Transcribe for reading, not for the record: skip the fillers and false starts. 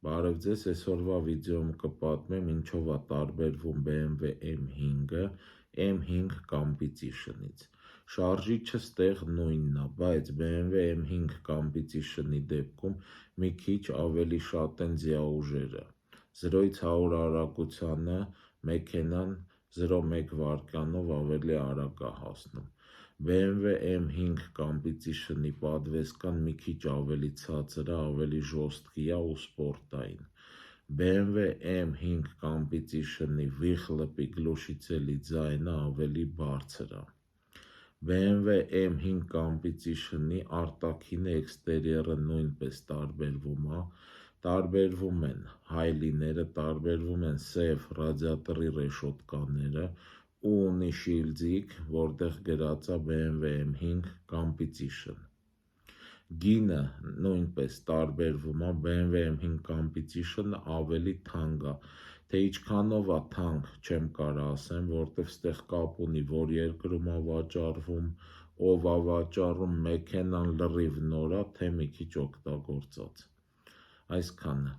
Բարև ձեզ, այսօրվա վիդեոում կպատմեմ ինչով է տարբերվում BMW M5-ը M5 Competition-ից։ Շարժիչը ստեղ նույնն է, բայց BMW M5 Competition-ի դեպքում մի քիչ ավելի շատ են ձիաուժերը։ 0-ից 100 արագությանը մեքենան 0.1 վայրկյանով ավելի արագ է հասնում։ BMW M5 Competition-ի պատվեսկան մի քիչ ավելի ցածր է, ավելի ժոստկի է ու սպորտային։ BMW M5 Competition-ի վիխլըպի գլուշիցելի ձայնը ավելի բարձր է։ BMW M5 Competition-ի արտաքինը էքստերիերը նույնպես տարբերվում են հայլիները, տարբերվում են սև ռադիատորի ռեշոտկաները ու ունի շիլդիկ, որտեղ գրած է BMW M5 Competition։ Գինը նույնպես տարբերվում է, BMW M5 Competition-ը ավելի թանկ է, թե ինչքանով է թանկ չեմ կարող ասեմ, որտեղ ստեղ կապ ունի, որ երկրում է վաճառվում, ով է վաճառում, մեքենան լրիվ նոր է, թե մի քիչ օգտագործած։ Այսքանը։